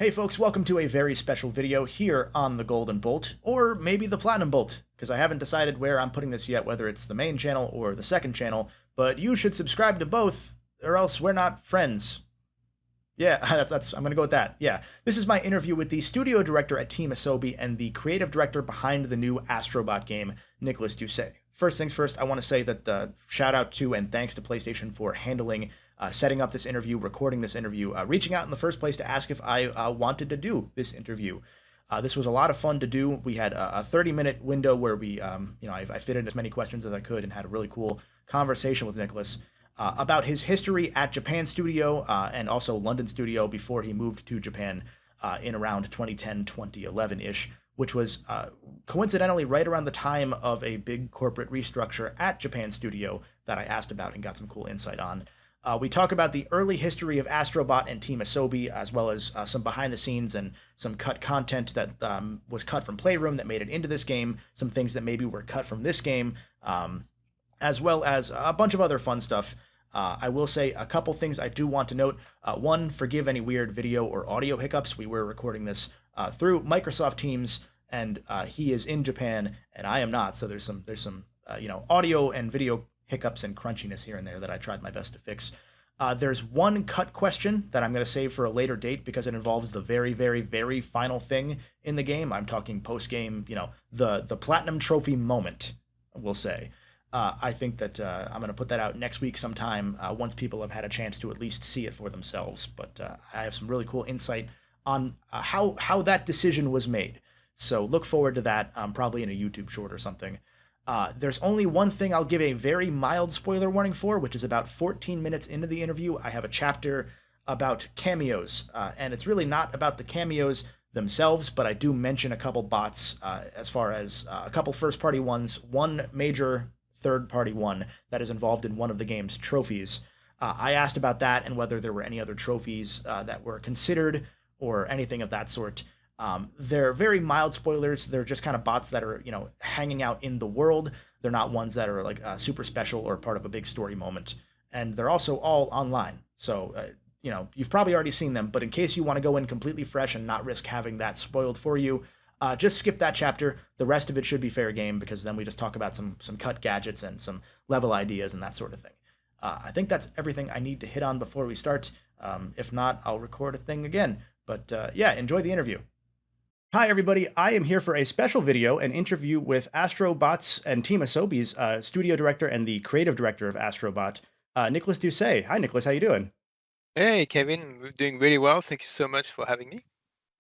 Hey folks, welcome to a very special video here on the Golden Bolt, or maybe the Platinum Bolt, because I haven't decided where I'm putting this yet, whether it's the main channel or the second channel, but you should subscribe to both, or else we're not friends. Yeah, I'm gonna go with that. Yeah, this is my interview with the studio director at Team Asobi and the creative director behind the new Astro Bot game, Nicolas Doucet. First things first, I want to say that shout out to and thanks to PlayStation for handling setting up this interview, recording this interview, reaching out in the first place to ask if I wanted to do this interview. This was a lot of fun to do. We had a 30-minute window where I fit in as many questions as I could and had a really cool conversation with Nicolas about his history at Japan Studio and also London Studio before he moved to Japan in around 2010, 2011-ish, which was coincidentally right around the time of a big corporate restructure at Japan Studio that I asked about and got some cool insight on. We talk about the early history of Astro Bot and Team Asobi, as well as some behind the scenes and some cut content that was cut from Playroom that made it into this game, some things that maybe were cut from this game, as well as a bunch of other fun stuff. I will say a couple things I do want to note. One, forgive any weird video or audio hiccups. We were recording this through Microsoft Teams, and he is in Japan, and I am not. So there's some audio and video hiccups and crunchiness here and there that I tried my best to fix. There's one cut question that I'm going to save for a later date because it involves the very, very, very final thing in the game. I'm talking post-game, the Platinum Trophy moment, we'll say. I think that I'm going to put that out next week sometime once people have had a chance to at least see it for themselves. But I have some really cool insight on how that decision was made. So look forward to that, probably in a YouTube short or something. There's only one thing I'll give a very mild spoiler warning for, which is about 14 minutes into the interview. I have a chapter about cameos, and it's really not about the cameos themselves, but I do mention a couple bots as far as a couple first-party ones, one major third-party one that is involved in one of the game's trophies. I asked about that and whether there were any other trophies that were considered or anything of that sort. They're very mild spoilers. They're just kind of bots that are, hanging out in the world. They're not ones that are like super special or part of a big story moment. And they're also all online. So, you've probably already seen them, but in case you want to go in completely fresh and not risk having that spoiled for you, just skip that chapter. The rest of it should be fair game because then we just talk about some cut gadgets and some level ideas and that sort of thing. I think that's everything I need to hit on before we start. If not, I'll record a thing again. But enjoy the interview. Hi, everybody. I am here for a special video, an interview with Astro Bot's and Team Asobi's studio director and the creative director of Astro Bot, Nicolas Doucet. Hi, Nicolas. How you doing? Hey, Kevin, we're doing really well. Thank you so much for having me.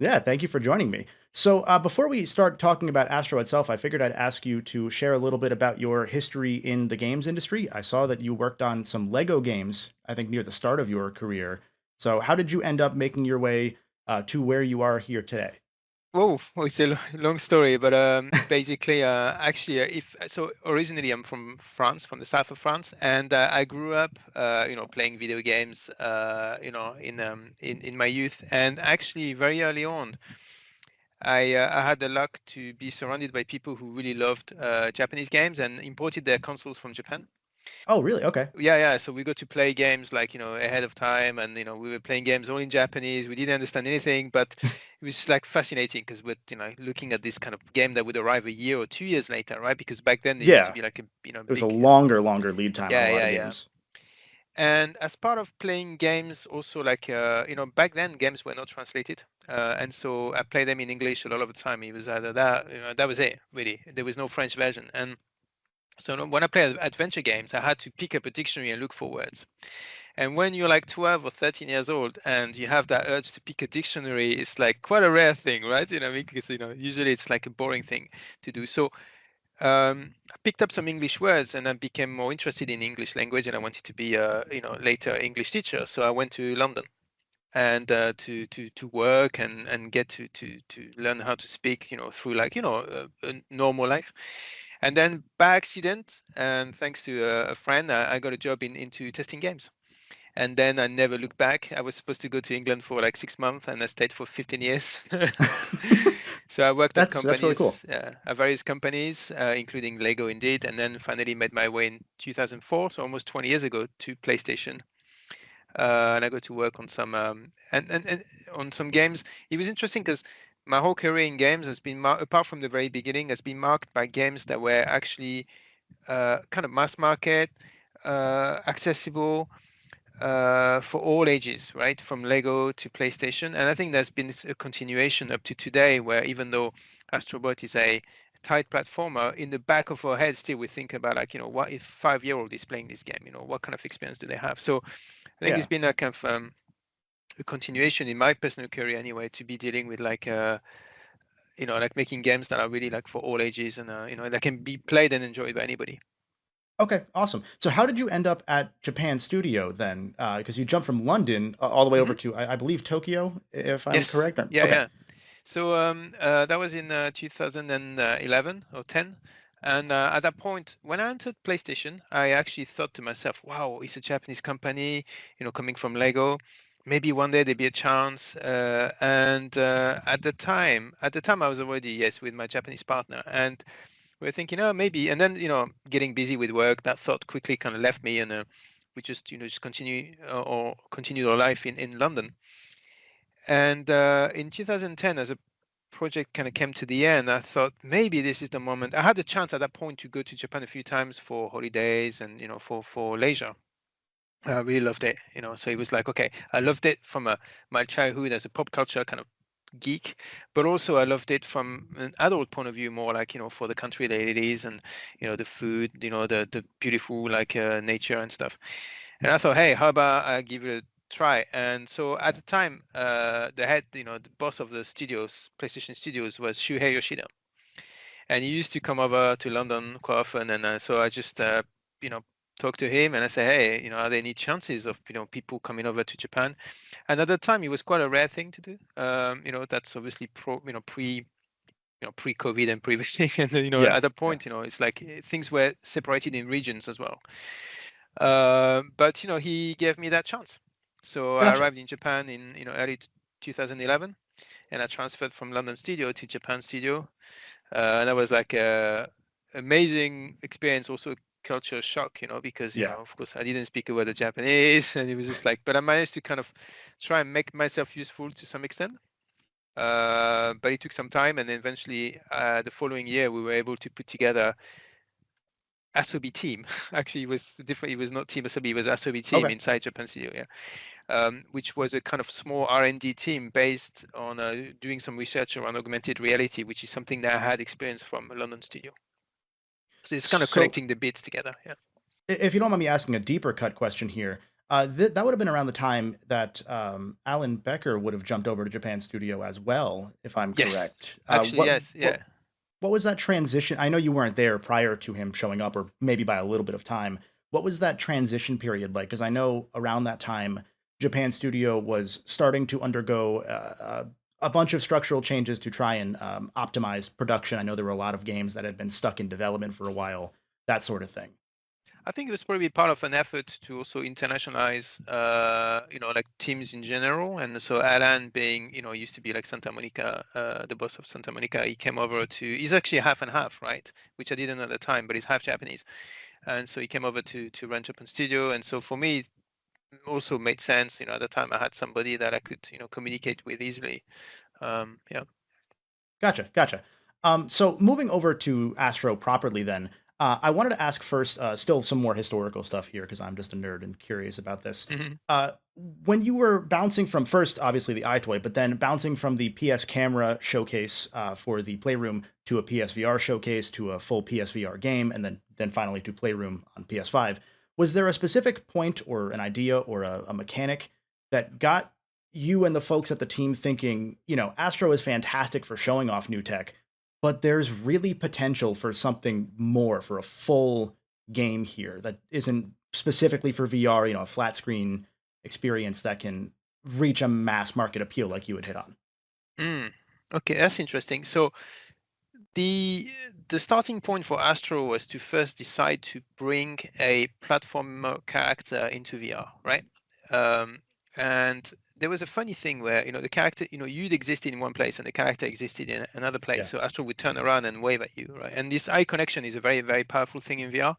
Yeah, thank you for joining me. So before we start talking about Astro itself, I figured I'd ask you to share a little bit about your history in the games industry. I saw that you worked on some Lego games, I think near the start of your career. So how did you end up making your way to where you are here today? Oh, it's a long story, but basically, actually, if so, originally I'm from France, from the south of France, and I grew up, playing video games, in my youth, and actually very early on, I had the luck to be surrounded by people who really loved Japanese games and imported their consoles from Japan. Oh, really? Okay. Yeah. So we got to play games like, ahead of time, and we were playing games all in Japanese. We didn't understand anything, but it was like fascinating because we're, looking at this kind of game that would arrive a year or 2 years later, right? Because back then there used to Yeah, be like a, there's a big, longer lead time on a lot of yeah. games. And as part of playing games, also like, back then games were not translated. And so I played them in English a lot of the time. It was either that, that was it, really. There was no French version. And so when I play adventure games, I had to pick up a dictionary and look for words. And when you're like 12 or 13 years old and you have that urge to pick a dictionary, it's like quite a rare thing, right? Because usually it's like a boring thing to do. So I picked up some English words and I became more interested in English language, and I wanted to be a later English teacher. So I went to London and to work and get to learn how to speak, through like a normal life. And then by accident, and thanks to a friend, I got a job into testing games. And then I never looked back. I was supposed to go to England for like 6 months, and I stayed for 15 years. So I worked at That's really cool. companies, at various companies, including Lego, indeed, and then finally made my way in 2004, so almost 20 years ago, to PlayStation. and I got to work on some and on some games. It was interesting because my whole career in games has been, apart from the very beginning, has been marked by games that were actually kind of mass market, accessible for all ages, right? From Lego to PlayStation. And I think there's been a continuation up to today where even though Astro Bot is a tight platformer, in the back of our head still we think about like, what if 5-year-old is playing this game? What kind of experience do they have? So I think Yeah. it's been a kind of a continuation in my personal career anyway, to be dealing with like like making games that are really like for all ages and that can be played and enjoyed by anybody. Okay, awesome. So how did you end up at Japan Studio then? Because you jumped from London all the way over Hmm. to, I believe, Tokyo, if I'm Yes. correct. Yeah, Okay. yeah. So that was in 2011 or 10. And at that point, when I entered PlayStation, I actually thought to myself, wow, it's a Japanese company, coming from Lego. Maybe one day there'd be a chance. And at the time, I was already, yes, with my Japanese partner. And we were thinking, oh, maybe. And then, getting busy with work, that thought quickly kind of left me. And we just continue or continued our life in London. And in 2010, as a project kind of came to the end, I thought maybe this is the moment. I had the chance at that point to go to Japan a few times for holidays and for leisure. I really loved it, So it was like, okay, I loved it from my childhood as a pop culture kind of geek, but also I loved it from an adult point of view, more like for the country that it is, and the food, the beautiful like nature and stuff. And I thought, hey, how about I give it a try? And so at the time, the head, the boss of the studios, PlayStation Studios, was Shuhei Yoshida, and he used to come over to London quite often. And so I just, talked to him, and I said, hey, are there any chances of people coming over to Japan? And at the time, it was quite a rare thing to do. That's obviously pre-COVID and pre-everything. And Yeah. at that Yeah. point, it's like things were separated in regions as well. But he gave me that chance. So I Gotcha. arrived in Japan in early 2011, and I transferred from London studio to Japan studio. And that was like a amazing experience, also culture shock, because Yeah. of course I didn't speak a word of Japanese, and it was just like, but I managed to kind of try and make myself useful to some extent. But it took some time, and then eventually the following year we were able to put together Asobi team. Actually, it was different. It was not Team Asobi. It was Asobi team Okay. inside Japan Studio. Yeah, which was a kind of small R&D team based on doing some research around augmented reality, which is something that I had experience from a London studio. So it's kind of So connecting the bits together. Yeah. if you don't mind me asking a deeper cut question here, that would have been around the time that Alan Becker would have jumped over to Japan Studio as well, if I'm Yes. correct. Actually, yes. What Yeah. what was that transition? I know you weren't there prior to him showing up, or maybe by a little bit of time. What was that transition period like? Because I know around that time, Japan Studio was starting to undergo a bunch of structural changes to try and optimize production. I know there were a lot of games that had been stuck in development for a while, that sort of thing. I think it was probably part of an effort to also internationalize, like teams in general. And so Alan being, used to be like Santa Monica, the boss of Santa Monica, he came over he's actually half and half, right? Which I didn't know at the time, but he's half Japanese. And so he came over to run Japan Studio. And so for me, it also made sense, at the time I had somebody that I could, communicate with easily. Yeah. Gotcha, gotcha. So moving over to Astro properly, then I wanted to ask first, still some more historical stuff here because I'm just a nerd and curious about this. Hmm. Uh, when you were bouncing from first, obviously the iToy, but then bouncing from the PS Camera showcase for the Playroom to a PSVR showcase to a full PSVR game, and then finally to Playroom on PS5, was there a specific point or an idea or a mechanic that got you and the folks at the team thinking, Astro is fantastic for showing off new tech, but there's really potential for something more, for a full game here that isn't specifically for VR, a flat screen experience that can reach a mass market appeal like you would hit on. Mm. Okay, that's interesting. So the the starting point for Astro was to first decide to bring a platform character into VR, right? And there was a funny thing where the character, you'd existed in one place and the character existed in another place. Yeah. So Astro would turn around and wave at you, right? And this eye connection is a very, very powerful thing in VR.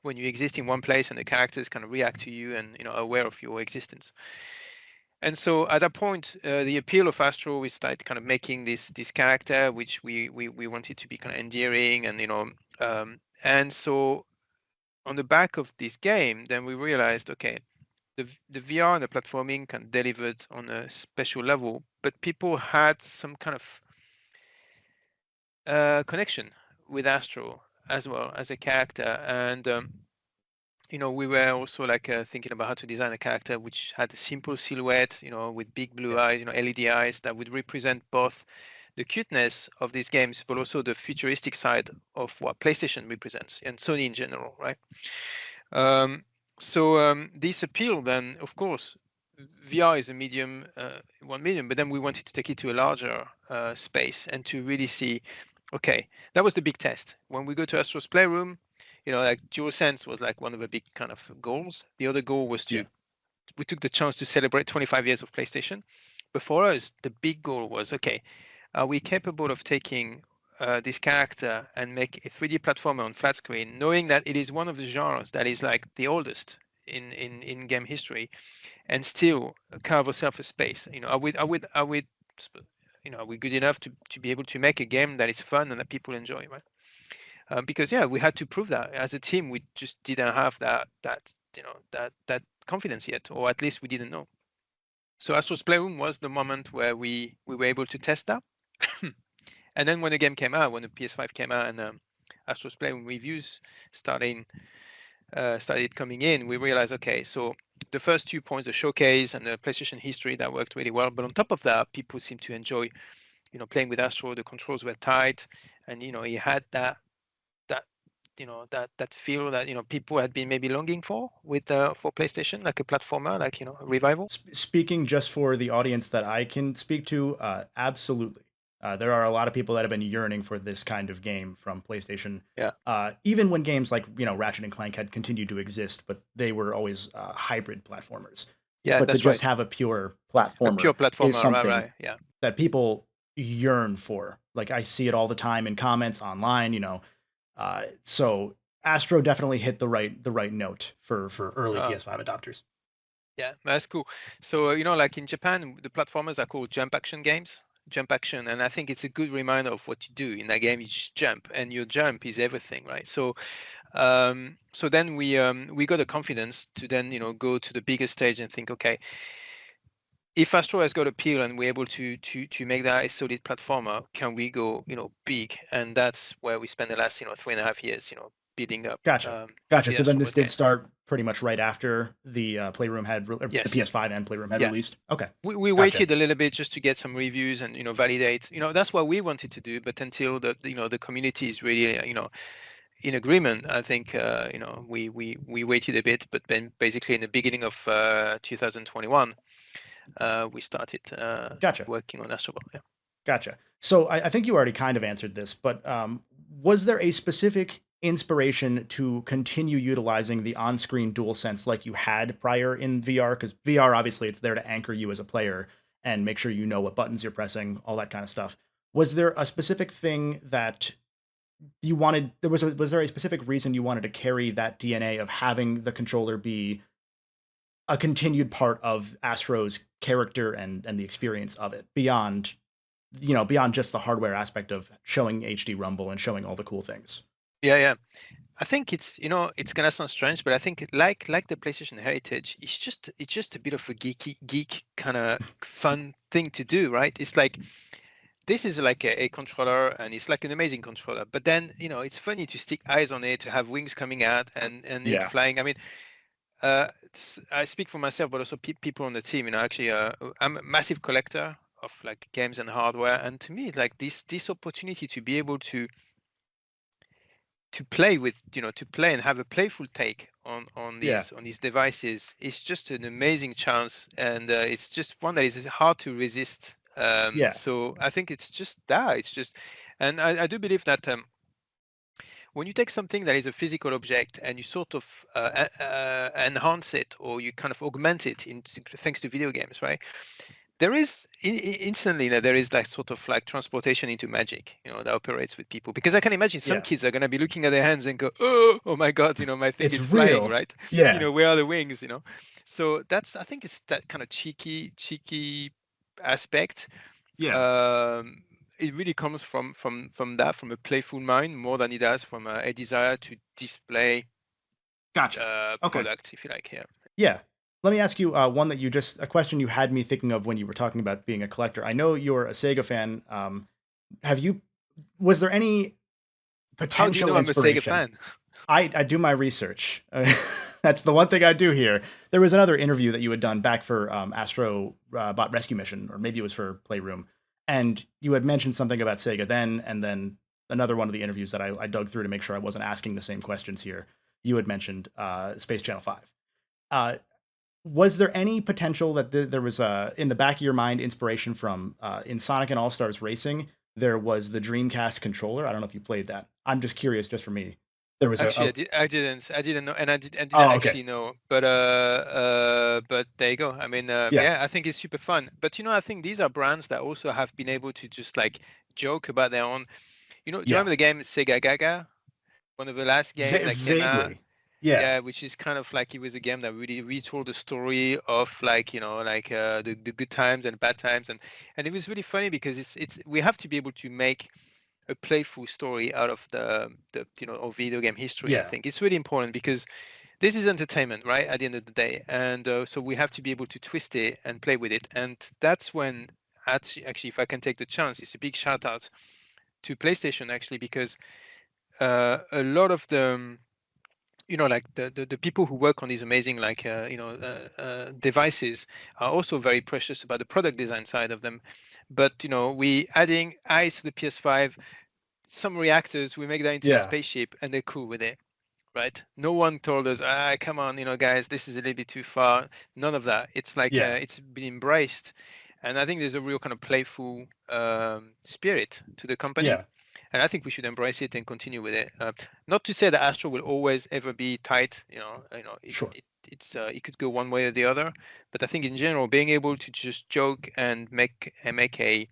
When you exist in one place and the characters kind of react to you and are aware of your existence. And so at that point, the appeal of Astro, we started kind of making this character, which we wanted to be kind of endearing, and so on the back of this game, then we realized, okay, the VR and the platforming can delivered on a special level, but people had some kind of connection with Astro as well as a character, and we were also like thinking about how to design a character which had a simple silhouette, with big blue Yeah. eyes, LED eyes that would represent both the cuteness of these games, but also the futuristic side of what PlayStation represents and Sony in general, right? So this appeal, then, of course, VR is a medium, one medium, but then we wanted to take it to a larger space and to really see, okay, that was the big test. When we go to Astro's Playroom, like DualSense was like one of the big kind of goals. The other goal was Yeah. we took the chance to celebrate 25 years of PlayStation. But for us, the big goal was, okay, are we capable of taking this character and make a 3D platformer on flat screen, knowing that it is one of the genres that is like the oldest in game history, and still carve ourselves a space? Are we good enough to be able to make a game that is fun and that people enjoy, right? Because yeah, we had to prove that as a team. We just didn't have that confidence yet, or at least we didn't know. So Astro's Playroom was the moment where we were able to test that. And then when the game came out, when the PS5 came out, and Astro's Playroom reviews started coming in, we realized, okay, so the first 2 points, the showcase and the PlayStation history, that worked really well. But on top of that, people seem to enjoy, playing with Astro. The controls were tight, and he had that that feel that people had been maybe longing for PlayStation, like a platformer, like a revival. Speaking just for the audience that I can speak to, absolutely. There are a lot of people that have been yearning for this kind of game from PlayStation. Yeah, Even when games like Ratchet and Clank had continued to exist, but they were always hybrid platformers. yeah, But to that's just right. have a pure A platformer pure is platformer, right, something right, yeah. that people yearn for. Like I see it all the time in comments online. So Astro definitely hit the right note for early Uh, PS5 adopters. yeah, that's cool. So like in Japan, the platformers are called jump action games. Jump action, and I think it's a good reminder of what you do in that game. You just jump, and your jump is everything, right? So then we got the confidence to then go to the bigger stage and think, okay, if Astro has got appeal and we're able to make that a solid platformer, can we go big? And that's where we spend the last 3.5 years building up Gotcha. Gotcha. the So then Astro this Bot did game. start pretty much right after the the Yes, PS5 and Playroom had yeah. released. Okay. We Gotcha. waited a little bit just to get some reviews and validate. That's what we wanted to do. But until the community is really in agreement, I think we waited a bit. But then basically in the beginning of 2021, we started Gotcha. working on Astrobot. Yeah. Gotcha. So I think you already kind of answered this, but was there a specific inspiration to continue utilizing the on-screen DualSense like you had prior in VR? Because VR, obviously, it's there to anchor you as a player and make sure you know what buttons you're pressing, all that kind of stuff. Was there a specific thing that you wanted? Was there a specific reason you wanted to carry that DNA of having the controller be a continued part of Astro's character and the experience of it beyond just the hardware aspect of showing HD rumble and showing all the cool things? Yeah, yeah. I think it's gonna sound strange, but I think like the PlayStation Heritage, it's just a bit of a geek kind of fun thing to do, right? It's like this is like a controller, and it's like an amazing controller. But then it's funny to stick eyes on it, to have wings coming out and it Yeah. flying. I mean, I speak for myself, but also people on the team. Actually, I'm a massive collector of like games and hardware, and to me, like this opportunity to be able to play with to play and have a playful take on Yeah. these devices is just an amazing chance, and it's just one that is hard to resist. Yeah. So I think it's just that it's just, and I do believe that when you take something that is a physical object and you sort of enhance it, or you kind of augment it thanks to video games, right? There is instantly there is like sort of like transportation into magic, that operates with people, because I can imagine some Yeah. kids are going to be looking at their hands and go, oh my god, my thing It's is flying, real. right? Yeah. Where are the wings? So I think it's that kind of cheeky aspect. Yeah. It really comes from a playful mind more than it does from a desire to display Gotcha. Okay. products, if you like, here. Yeah. Let me ask you a question you had me thinking of when you were talking about being a collector. I know you're a Sega fan. Was there any How do you potential know I'm a Sega inspiration? fan? I do my research. That's the one thing I do here. There was another interview that you had done back for Astro Bot Rescue Mission, or maybe it was for Playroom, and you had mentioned something about Sega then, and then another one of the interviews that I dug through to make sure I wasn't asking the same questions here. You had mentioned Space Channel 5. Uh, was there any potential that there was in the back of your mind inspiration from in Sonic and All Stars Racing? There was the Dreamcast controller. I don't know if you played that. I'm just curious, just for me. There was Actually, I didn't know, and I didn't oh, okay. actually know. But there you go. I mean, Yeah. yeah, I think it's super fun. But I think these are brands that also have been able to just like joke about their own. Do you Yeah. remember the game Sega Gaga? One of the last games that came out. Vaguely. Yeah. Yeah, which is kind of like, it was a game that really retold the story of like the good times and bad times, and it was really funny because it's we have to be able to make a playful story out of the of video game history. I Yeah. think it's really important because this is entertainment, right? At the end of the day, and so we have to be able to twist it and play with it, and that's when actually, if I can take the chance, it's a big shout out to PlayStation actually, because a lot of the like the people who work on these amazing like devices are also very precious about the product design side of them. But we adding eyes to the PS5, some reactors, we make that into a Yeah. spaceship, and they're cool with it, right? No one told us, come on, guys, this is a little bit too far. None of that. It's like Yeah. it's been embraced, and I think there's a real kind of playful spirit to the company. Yeah. And I think we should embrace it and continue with it. Not to say that Astro will always ever be tight. Sure. It could go one way or the other. But I think in general, being able to just joke and make a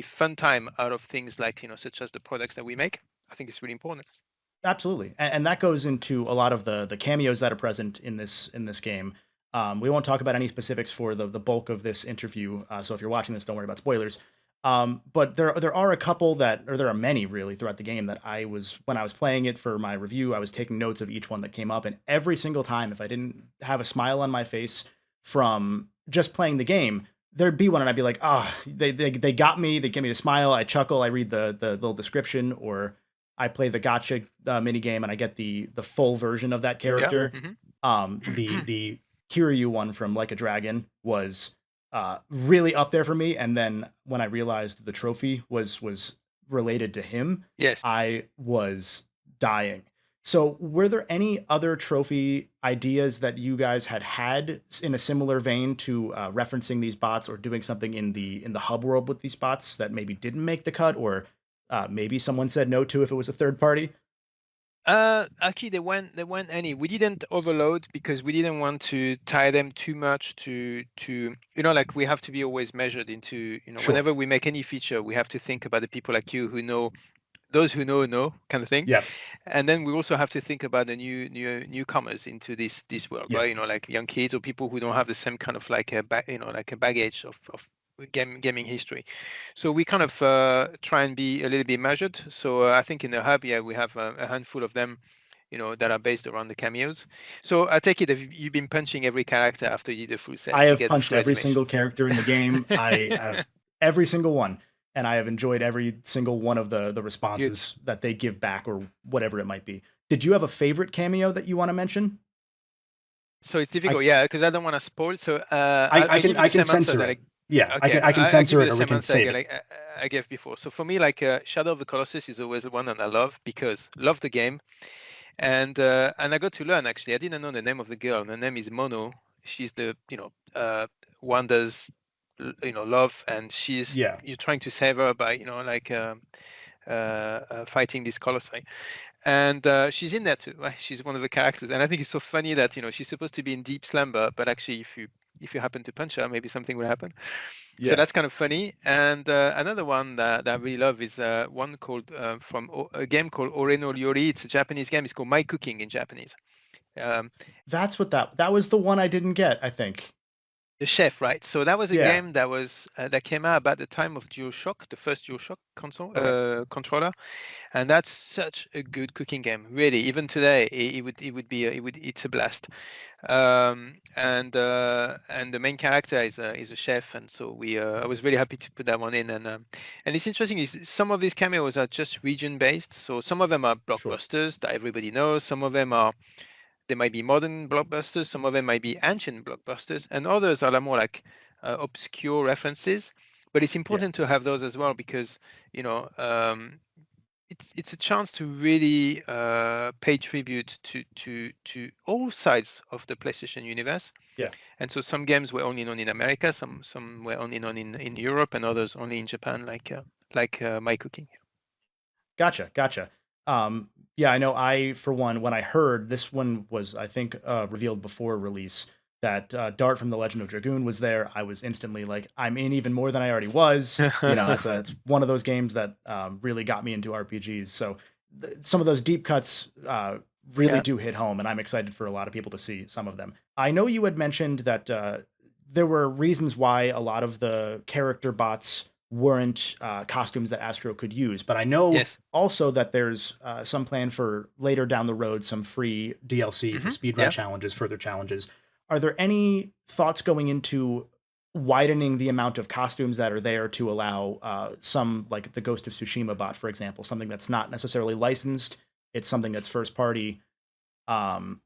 fun time out of things like such as the products that we make, I think it's really important. Absolutely, and that goes into a lot of the cameos that are present in this game. We won't talk about any specifics for the bulk of this interview, so if you're watching this, don't worry about spoilers. But there are a couple or there are many really throughout the game that when I was playing it for my review, I was taking notes of each one that came up, and every single time, if I didn't have a smile on my face from just playing the game, there'd be one, and I'd be like, they got me. They give me a smile. I chuckle. I read the little description, or I play the gotcha mini game, and I get the full version of that character. Yeah. Mm-hmm. The Kiryu one from Like a Dragon was really up there for me. And then when I realized the trophy was related to him, Yes. I was dying. So were there any other trophy ideas that you guys had in a similar vein to referencing these bots or doing something in the hub world with these bots that maybe didn't make the cut, or maybe someone said no to if it was a third party? Actually, they weren't any. We didn't overload because we didn't want to tie them too much to like we have to be always measured into Sure. whenever we make any feature, we have to think about the people like you who know, those who know kind of thing. Yeah. And then we also have to think about the newcomers into this world, Yeah. right? Like young kids or people who don't have the same kind of like a baggage of gaming history. So we kind of try and be a little bit measured. So I think in the hub, yeah, we have a handful of them, that are based around the cameos. So I take it that you've been punching every character after you did the full set. I to have get the punched full every animation. single character in the game. I have every single one, and I have enjoyed every single one of the responses that they give back, or whatever it might be. Did you have a favorite cameo that you want to mention? So it's difficult, yeah, because I don't want to spoil. So I can censor it. Yeah, Okay, I can censor it, or we same can answer save it. I gave before. So for me, like Shadow of the Colossus is always the one that I love because love the game, and I got to learn actually. I didn't know the name of the girl. Her name is Mono. She's the Wanda's love, and Yeah. you're trying to save her by fighting this colossi. And she's in there too. Right? She's one of the characters, and I think it's so funny that she's supposed to be in deep slumber, but actually, if you happen to punch her, maybe something will happen. So Yeah. that's kind of funny. And another one that I really love is one called a game called Oreno Ryori. It's a Japanese game. It's called My Cooking in Japanese. Um, That's what that was the one I didn't get, I think. the chef, right? So that was a Yeah. game that came out about the time of DualShock, the first DualShock console Okay. controller. And that's such a good cooking game, really. Even today, it's a blast. And the main character is a chef, and so I was really happy to put that one in. And it's interesting is some of these cameos are just region based. So some of them are Sure. blockbusters that everybody knows. Some of them are they might be modern blockbusters. Some of them might be ancient blockbusters, and others are more like obscure references. But it's Yeah. important to have those as well because you know. It's a chance to really pay tribute to all sides of the PlayStation universe. Yeah. And so some games were only known in America, some were only known in Europe, and others only in Japan, like My Cooking. Gotcha. Yeah, I know. For one, when I heard this one was, I think, revealed before release, that Dart from the Legend of Dragoon was there, I was instantly like, I'm in even more than I already was. It's one of those games that really got me into RPGs. So some of those deep cuts really Yeah. do hit home, and I'm excited for a lot of people to see some of them. I know you had mentioned that there were reasons why a lot of the character bots weren't costumes that Astro could use. But I know Yes. also that there's some plan for later down the road, some free DLC for speedrun Yeah. challenges, further challenges. Are there any thoughts going into widening the amount of costumes that are there to allow some, like the Ghost of Tsushima bot, for example, something that's not necessarily licensed, it's something that's first party, um,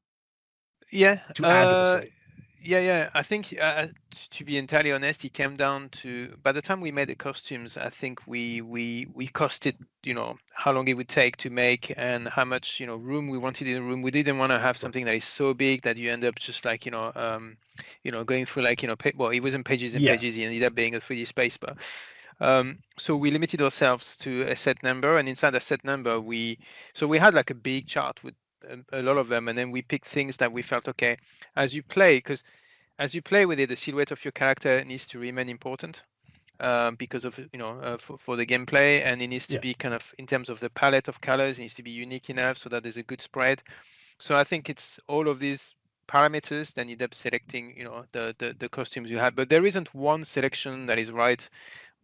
Yeah. to add to the slate? Yeah. I think, to be entirely honest, it came down to by the time we made the costumes, I think we costed, how long it would take to make and how much, room we wanted in the room. We didn't want to have Sure. something that is so big that you end up just like, going through like, well, it wasn't pages and Yeah, pages. It ended up being a 3D space bar. So we limited ourselves to a set number, and inside a set number, we had like a big chart with a lot of them, and then we picked things that we felt okay as you play, because as you play with it, the silhouette of your character needs to remain important because of for the gameplay, and it needs to yeah, be kind of in terms of the palette of colors, it needs to be unique enough so that there's a good spread. So I think it's all of these parameters that end up selecting the costumes you have, but there isn't one selection that is right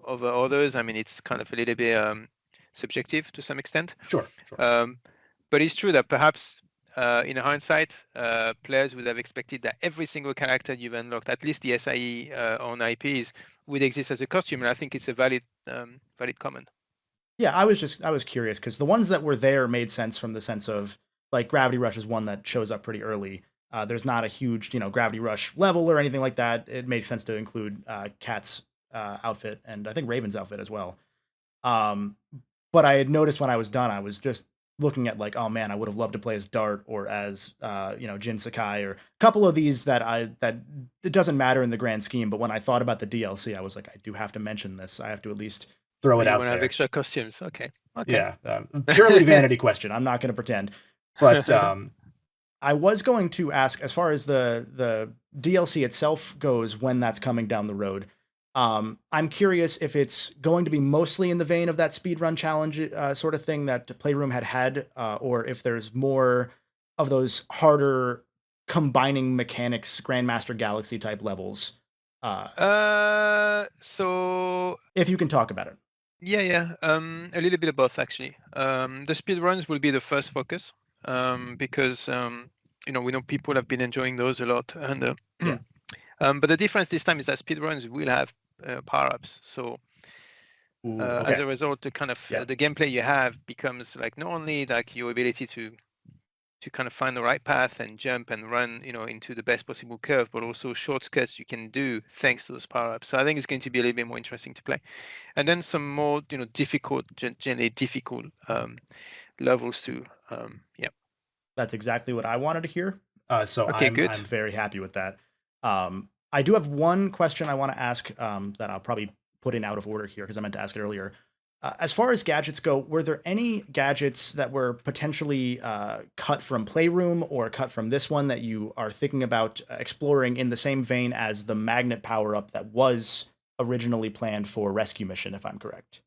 over others. I mean, it's kind of a little bit subjective to some extent. sure. Um, but it's true that perhaps in hindsight, players would have expected that every single character you've unlocked, at least the SIE on IPs, would exist as a costume. And I think it's a valid comment. Yeah, I was curious because the ones that were there made sense from the sense of like Gravity Rush is one that shows up pretty early. There's not a huge, Gravity Rush level or anything like that. It made sense to include Cat's outfit and I think Raven's outfit as well. Um, but I had noticed when I was done, I was just looking at like, oh man, I would have loved to play as Dart or as Jin Sakai or a couple of these that it doesn't matter in the grand scheme. But when I thought about the DLC, I was like, I do have to mention this. I have to at least throw Oh, it you out want to have there. extra costumes? Okay. Okay. Yeah, purely vanity question. I'm not going to pretend, but I was going to ask as far as the DLC itself goes when that's coming down the road. I'm curious if it's going to be mostly in the vein of that speedrun challenge sort of thing that Playroom had, or if there's more of those harder combining mechanics, Grandmaster Galaxy type levels. Uh, So if you can talk about it. yeah. A little bit of both actually. The speed runs will be the first focus because we know people have been enjoying those a lot, and Yeah. but the difference this time is that speed runs will have power-ups. So Ooh, as okay. a result, the kind of Yeah. the gameplay you have becomes like not only like your ability to kind of find the right path and jump and run, into the best possible curve, but also shortcuts you can do thanks to those power-ups. So I think it's going to be a little bit more interesting to play. And then some more, difficult, generally difficult levels too. Yeah. That's exactly what I wanted to hear. So Okay, I'm good. very happy with that. I do have one question I want to ask that I'll probably put in out of order here because I meant to ask it earlier. As far as gadgets go, were there any gadgets that were potentially cut from Playroom or cut from this one that you are thinking about exploring in the same vein as the magnet power up that was originally planned for Rescue Mission, if I'm correct?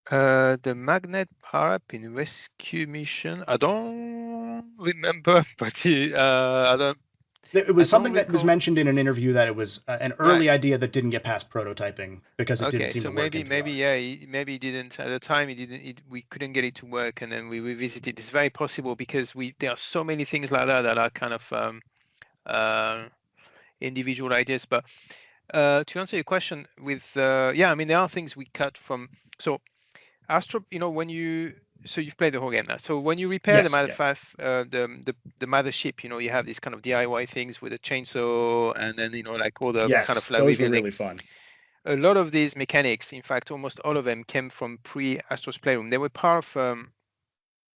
The magnet power up in Rescue Mission, I don't remember, but It I was don't something that was recall. mentioned in an interview that it was an Right. early idea that didn't get past prototyping because it didn't Okay, seem so to work maybe in VR. yeah, maybe he didn't at the time. He didn't. We couldn't get it to work, and then we revisited. It's very possible because there are so many things like that that are kind of uh, individual ideas. But to answer your question, yeah, I mean there are things we cut from. So Astro, when you've played the whole game now. So when you repair the Yes, Mother yeah. 5, the mothership, you have these kind of DIY things with a chainsaw, and then like all the kind of Yes, like those were rebuilding. really fun. A lot of these mechanics, in fact, almost all of them came from pre-Astro's Playroom. They were part of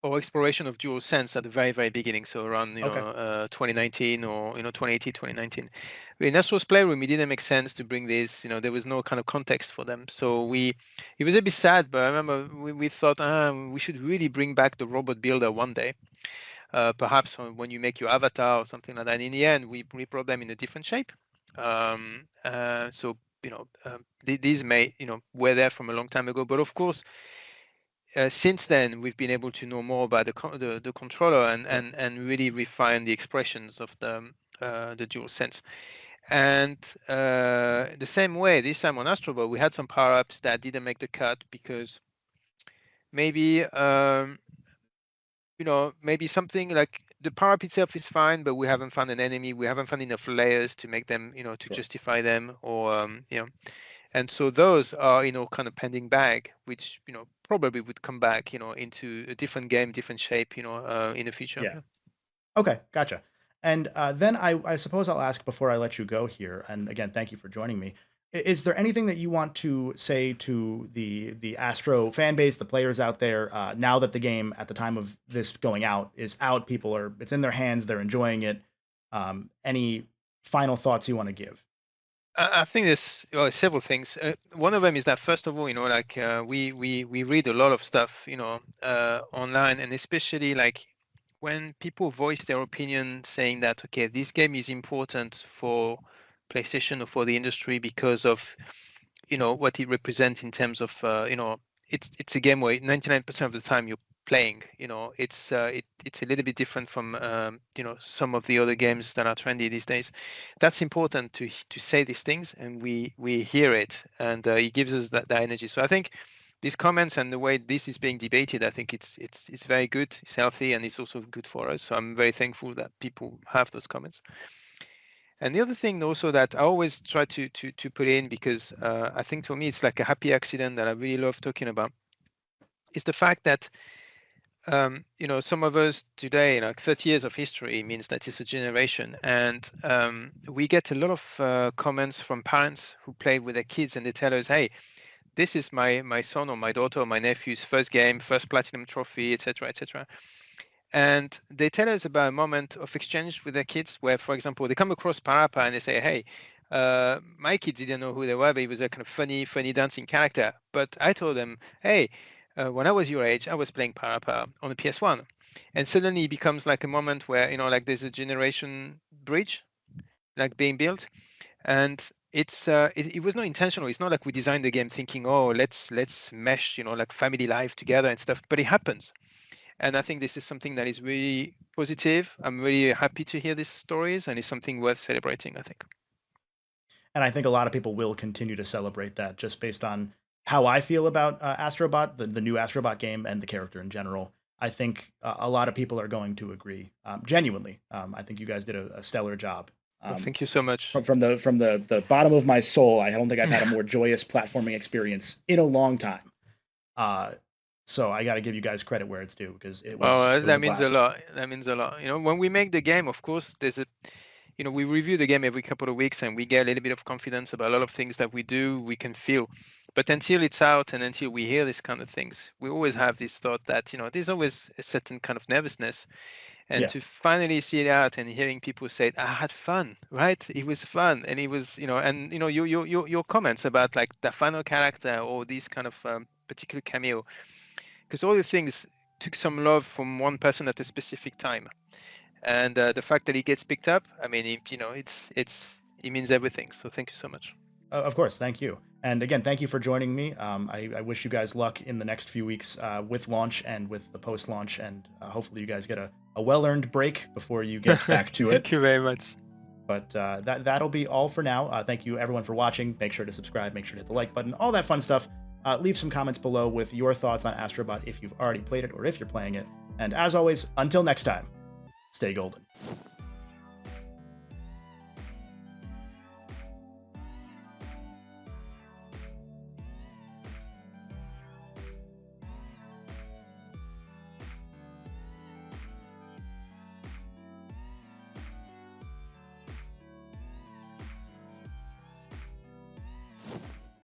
our exploration of dual sense at the very, very beginning. So around, Okay. 2019 or, 2018, 2019. In Astro's Playroom, it didn't make sense to bring this, there was no kind of context for them. So it was a bit sad, but I remember we thought, we should really bring back the robot builder one day. Perhaps when you make your avatar or something like that. In the end, we brought them in a different shape. So these may were there from a long time ago, but of course, since then we've been able to know more about the controller and, Sure. and really refine the expressions of the dual sense. And the same way this time on Astro Bot, we had some power ups that didn't make the cut because maybe maybe something like the power up itself is fine, but we haven't found an enemy. We haven't found enough layers to make them, to Sure. justify them, or and so those are, kind of pending back, which probably would come back, into a different game, different shape, in the future. Yeah. Yeah. Okay, gotcha. And then I suppose I'll ask before I let you go here. And again, thank you for joining me. Is there anything that you want to say to the Astro fan base, the players out there, now that the game at the time of this going out is out? It's in their hands, they're enjoying it. Any final thoughts you want to give? I think there's several things. One of them is that first of all, like we read a lot of stuff, online, and especially like when people voice their opinion saying that okay, this game is important for PlayStation or for the industry because of what it represents in terms of it's a game where 99% of the time you're playing. It's a little bit different from some of the other games that are trendy these days. That's important to say these things, and we hear it, and it gives us that energy. So I think these comments and the way this is being debated, I think it's very good, it's healthy, and it's also good for us. So I'm very thankful that people have those comments. And the other thing also that I always try to put in, because I think for me it's like a happy accident that I really love talking about, is the fact that some of us today, like 30 years of history means that it's a generation, and we get a lot of comments from parents who play with their kids, and they tell us, "Hey, this is my son or my daughter or my nephew's first game, first platinum trophy, etc., etc." And they tell us about a moment of exchange with their kids where, for example, they come across Parappa and they say, "Hey, my kids didn't know who they were, but he was a kind of funny dancing character. But I told them, hey, when I was your age, I was playing Parappa on the PS1." And suddenly it becomes like a moment where, like there's a generation bridge like being built. And it was not intentional. It's not like we designed the game thinking, oh, let's mesh, like family life together and stuff, but it happens. And I think this is something that is really positive. I'm really happy to hear these stories, and it's something worth celebrating, I think. And I think a lot of people will continue to celebrate that just based on how I feel about Astrobot, the new Astrobot game, and the character in general. I think a lot of people are going to agree. Genuinely, I think you guys did a stellar job. Well, Um, thank you so much. from the bottom of my soul, I don't think I've had a more joyous platforming experience in a long time. Uh, so I got to give you guys credit where it's due because it Well, was it was a that means a blast. lot. That means a lot. When we make the game, of course, we review the game every couple of weeks, and we get a little bit of confidence about a lot of things that we do, we can feel. But until it's out and until we hear these kind of things, we always have this thought that, there's always a certain kind of nervousness. And Yeah. to finally see it out and hearing people say, I had fun, right? It was fun. And it was, and your comments about like the final character or these kind of particular cameo, because all the things took some love from one person at a specific time. And the fact that he gets picked up, I mean, it means everything. So thank you so much. Of course, thank you. And again, thank you for joining me. I wish you guys luck in the next few weeks with launch and with the post-launch, and hopefully you guys get a well-earned break before you get back to it. Thank you very much. But that'll be all for now. Thank you everyone for watching. Make sure to subscribe, make sure to hit the like button, all that fun stuff. Leave some comments below with your thoughts on Astro Bot if you've already played it or if you're playing it. And as always, until next time, stay golden.